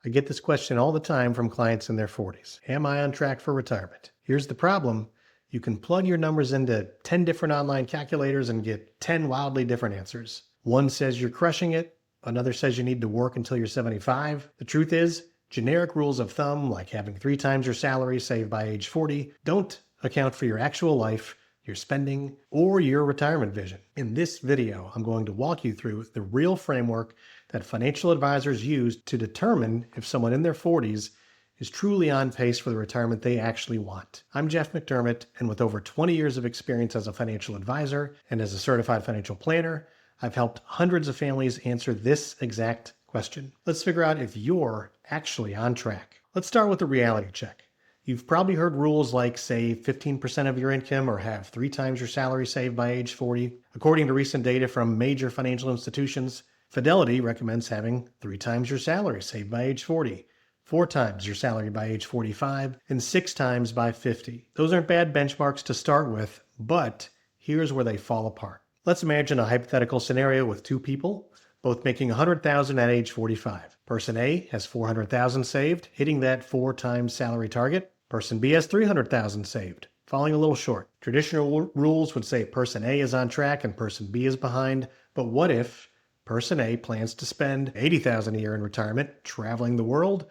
I get this question all the time from clients in their 40s. Am I on track for retirement? Here's the problem. You can plug your numbers into 10 different online calculators and get 10 wildly different answers. One says you're crushing it. Another says you need to work until you're 75. The truth is, generic rules of thumb, like having 3 times your salary saved by age 40, don't account for your actual life, your spending, or your retirement vision. In this video, I'm going to walk you through the real framework that financial advisors use to determine if someone in their 40s is truly on pace for the retirement they actually want. I'm Jeff McDermott, and with over 20 years of experience as a financial advisor and as a certified financial planner, I've helped hundreds of families answer this exact question. Let's figure out if you're actually on track. Let's start with a reality check. You've probably heard rules like save 15% of your income or have 3 times your salary saved by age 40. According to recent data from major financial institutions, Fidelity recommends having 3 times your salary saved by age 40, 4 times your salary by age 45, and 6 times by 50. Those aren't bad benchmarks to start with, but here's where they fall apart. Let's imagine a hypothetical scenario with 2 people, both making $100,000 at age 45. Person A has $400,000 saved, hitting that 4 times salary target. Person B has $300,000 saved, falling a little short. Traditional rules would say person A is on track and person B is behind, but what if person A plans to spend $80,000 a year in retirement traveling the world,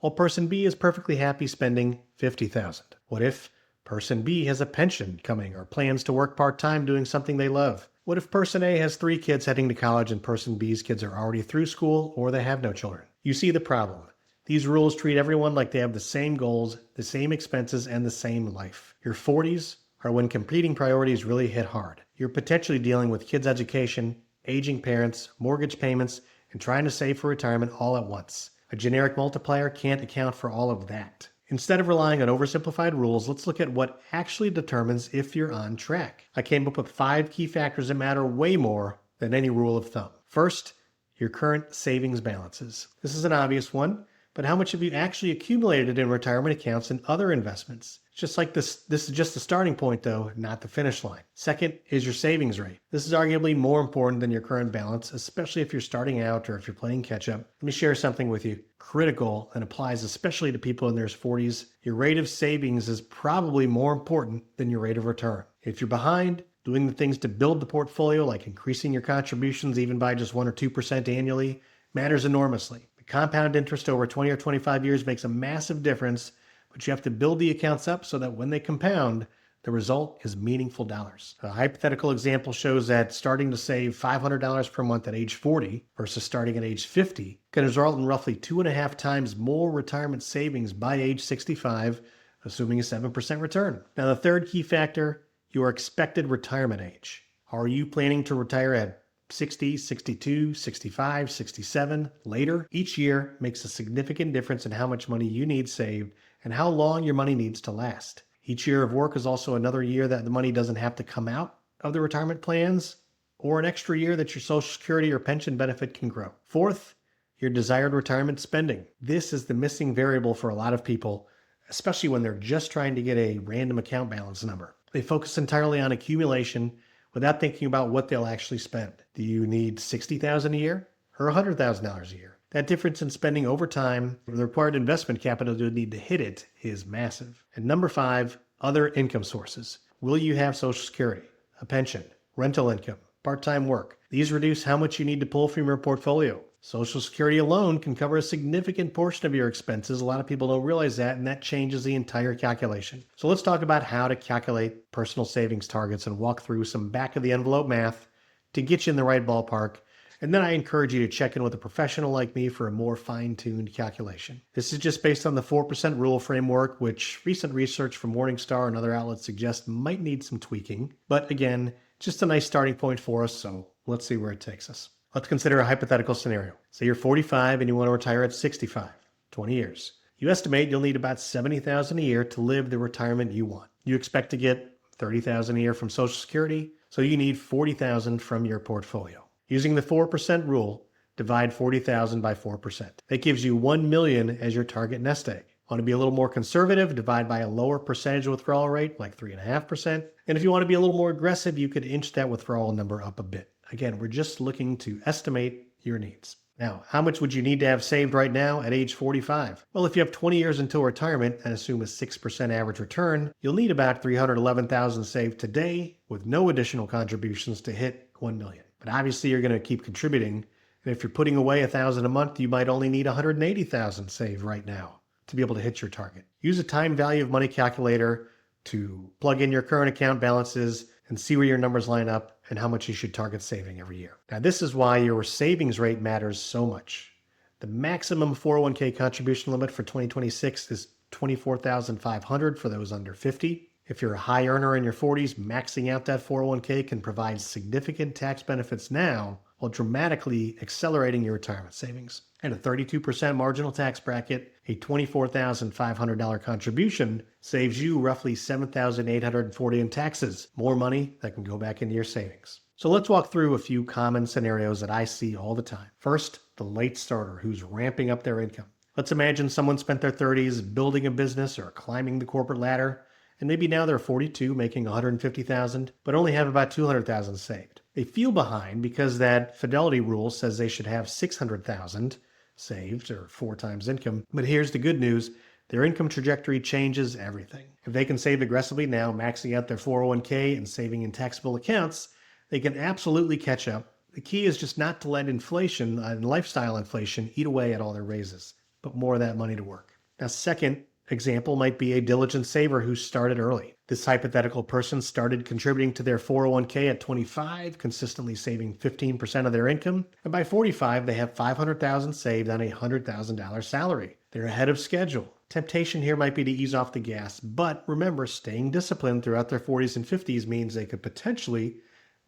while person B is perfectly happy spending $50,000? What if person B has a pension coming or plans to work part-time doing something they love? What if person A has 3 kids heading to college and person B's kids are already through school or they have no children? You see the problem. These rules treat everyone like they have the same goals, the same expenses, and the same life. Your 40s are when competing priorities really hit hard. You're potentially dealing with kids' education, aging parents, mortgage payments, and trying to save for retirement all at once. A generic multiplier can't account for all of that. Instead of relying on oversimplified rules, let's look at what actually determines if you're on track. I came up with 5 key factors that matter way more than any rule of thumb. First, your current savings balances. This is an obvious one, but how much have you actually accumulated in retirement accounts and other investments? It's just like this is just the starting point though, not the finish line. Second is your savings rate. This is arguably more important than your current balance, especially if you're starting out or if you're playing catch up. Let me share something with you. Critical and applies especially to people in their 40s. Your rate of savings is probably more important than your rate of return. If you're behind, doing the things to build the portfolio, like increasing your contributions even by just 1 or 2% annually, matters enormously. The compound interest over 20 or 25 years makes a massive difference, but you have to build the accounts up so that when they compound, the result is meaningful dollars. A hypothetical example shows that starting to save $500 per month at age 40 versus starting at age 50 can result in roughly 2.5 times more retirement savings by age 65, assuming a 7% return. Now, the third key factor, your expected retirement age. Are you planning to retire at 60, 62, 65, 67, later? Each year makes a significant difference in how much money you need saved and how long your money needs to last. Each year of work is also another year that the money doesn't have to come out of the retirement plans, or an extra year that your Social Security or pension benefit can grow. Fourth, your desired retirement spending. This is the missing variable for a lot of people, especially when they're just trying to get a random account balance number. They focus entirely on accumulation without thinking about what they'll actually spend. Do you need $60,000 a year or $100,000 a year? That difference in spending over time, the required investment capital you need to hit it, is massive. And number 5, other income sources. Will you have Social Security, a pension, rental income, part-time work? These reduce how much you need to pull from your portfolio. Social Security alone can cover a significant portion of your expenses. A lot of people don't realize that, and that changes the entire calculation. So let's talk about how to calculate personal savings targets and walk through some back-of-the-envelope math to get you in the right ballpark. And then I encourage you to check in with a professional like me for a more fine-tuned calculation. This is just based on the 4% rule framework, which recent research from Morningstar and other outlets suggests might need some tweaking. But again, just a nice starting point for us, so let's see where it takes us. Let's consider a hypothetical scenario. Say you're 45 and you want to retire at 65, 20 years. You estimate you'll need about $70,000 a year to live the retirement you want. You expect to get $30,000 a year from Social Security, so you need $40,000 from your portfolio. Using the 4% rule, divide 40,000 by 4%. That gives you 1 million as your target nest egg. Want to be a little more conservative, divide by a lower percentage withdrawal rate, like 3.5%. And if you want to be a little more aggressive, you could inch that withdrawal number up a bit. Again, we're just looking to estimate your needs. Now, how much would you need to have saved right now at age 45? Well, if you have 20 years until retirement and assume a 6% average return, you'll need about $311,000 saved today with no additional contributions to hit $1 million. But obviously you're going to keep contributing, and if you're putting away $1,000 a month, you might only need $180,000 saved right now to be able to hit your target. Use a time value of money calculator to plug in your current account balances and see where your numbers line up and how much you should target saving every year. Now, this is why your savings rate matters so much. The maximum 401k contribution limit for 2026 is $24,500 for those under 50. If you're a high earner in your 40s, maxing out that 401k can provide significant tax benefits now while dramatically accelerating your retirement savings. At a 32% marginal tax bracket, a $24,500 contribution saves you roughly $7,840 in taxes, more money that can go back into your savings. So let's walk through a few common scenarios that I see all the time. First, the late starter who's ramping up their income. Let's imagine someone spent their 30s building a business or climbing the corporate ladder, and maybe now they're 42 making $150,000, but only have about $200,000 saved. They feel behind because that fidelity rule says they should have $600,000 saved or 4 times income. But here's the good news. Their income trajectory changes everything. If they can save aggressively now, maxing out their 401k and saving in taxable accounts, they can absolutely catch up. The key is just not to let inflation and lifestyle inflation eat away at all their raises. Put more of that money to work. Now, second example might be a diligent saver who started early. This hypothetical person started contributing to their 401k at 25, consistently saving 15% of their income, and by 45 they have $500,000 saved on a $100,000 salary. They're ahead of schedule. Temptation here might be to ease off the gas, but remember, staying disciplined throughout their 40s and 50s means they could potentially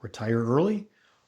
retire early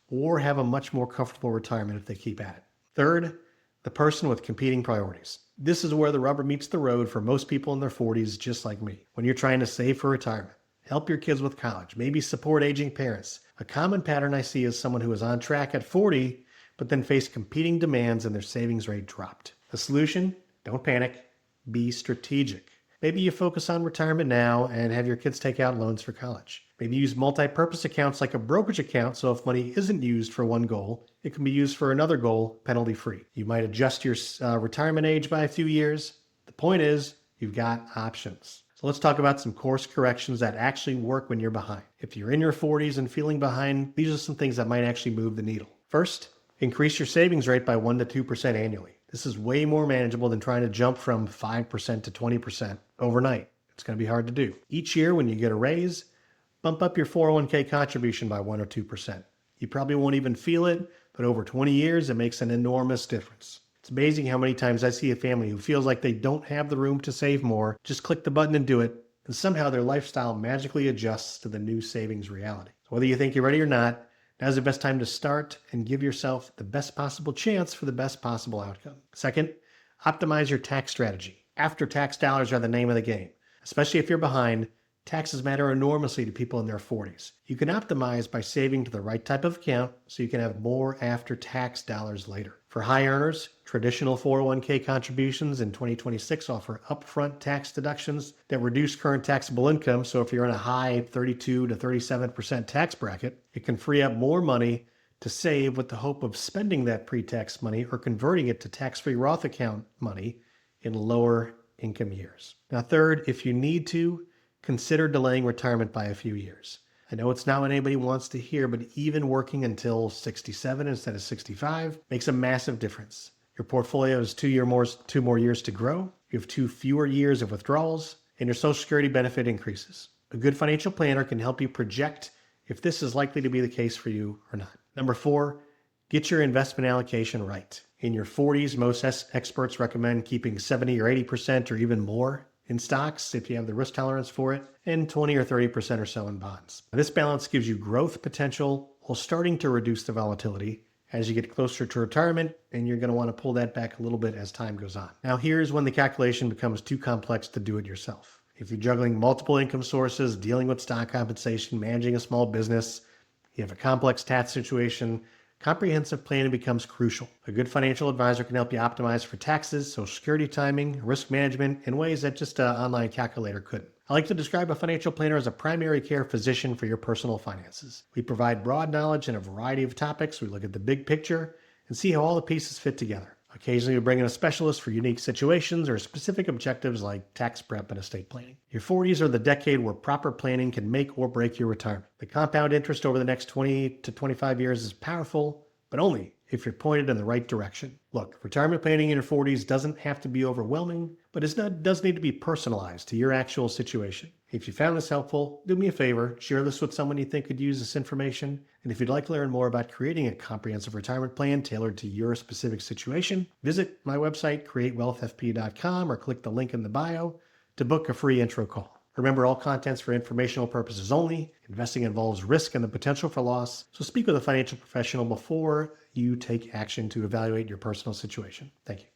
or have a much more comfortable retirement if they keep at it. Third, the person with competing priorities. This is where the rubber meets the road for most people in their 40s, just like me. When you're trying to save for retirement, help your kids with college, maybe support aging parents. A common pattern I see is someone who is on track at 40, but then faced competing demands and their savings rate dropped. The solution? Don't panic. Be strategic. Maybe you focus on retirement now and have your kids take out loans for college. Maybe use multi-purpose accounts like a brokerage account, so if money isn't used for one goal, it can be used for another goal penalty-free. You might adjust your retirement age by a few years. The point is, you've got options. So let's talk about some course corrections that actually work when you're behind. If you're in your 40s and feeling behind, these are some things that might actually move the needle. First, increase your savings rate by 1 to 2% annually. This is way more manageable than trying to jump from 5% to 20% overnight. It's going to be hard to do. Each year when you get a raise, bump up your 401k contribution by 1 or 2%. You probably won't even feel it, but over 20 years, it makes an enormous difference. It's amazing how many times I see a family who feels like they don't have the room to save more, just click the button and do it, and somehow their lifestyle magically adjusts to the new savings reality. So whether you think you're ready or not, now's the best time to start and give yourself the best possible chance for the best possible outcome. Second, optimize your tax strategy. After-tax dollars are the name of the game. Especially if you're behind, taxes matter enormously to people in their 40s. You can optimize by saving to the right type of account so you can have more after-tax dollars later. For high earners, traditional 401k contributions in 2026 offer upfront tax deductions that reduce current taxable income, so if you're in a high 32 to 37% tax bracket, it can free up more money to save with the hope of spending that pre-tax money or converting it to tax-free Roth account money in lower income years. Now third, if you need to, consider delaying retirement by a few years. I know it's not what anybody wants to hear, but even working until 67 instead of 65 makes a massive difference. Your portfolio has 2 more years to grow, you have 2 fewer years of withdrawals, and your Social Security benefit increases. A good financial planner can help you project if this is likely to be the case for you or not. Number 4, get your investment allocation right. In your 40s, most experts recommend keeping 70 or 80% or even more in stocks if you have the risk tolerance for it, and 20 or 30% or so in bonds. This balance gives you growth potential while starting to reduce the volatility as you get closer to retirement, and you're going to want to pull that back a little bit as time goes on. Now here's when the calculation becomes too complex to do it yourself. If you're juggling multiple income sources, dealing with stock compensation, managing a small business, you have a complex tax situation, comprehensive planning becomes crucial. A good financial advisor can help you optimize for taxes, Social Security timing, risk management in ways that just an online calculator couldn't. I like to describe a financial planner as a primary care physician for your personal finances. We provide broad knowledge in a variety of topics. We look at the big picture and see how all the pieces fit together. Occasionally, we bring in a specialist for unique situations or specific objectives like tax prep and estate planning. Your 40s are the decade where proper planning can make or break your retirement. The compound interest over the next 20 to 25 years is powerful, but only if you're pointed in the right direction. Look, retirement planning in your 40s doesn't have to be overwhelming, but it does need to be personalized to your actual situation. If you found this helpful, do me a favor, share this with someone you think could use this information. And if you'd like to learn more about creating a comprehensive retirement plan tailored to your specific situation, visit my website, createwealthfp.com, or click the link in the bio to book a free intro call. Remember, all content's for informational purposes only. Investing involves risk and the potential for loss, so speak with a financial professional before you take action to evaluate your personal situation. Thank you.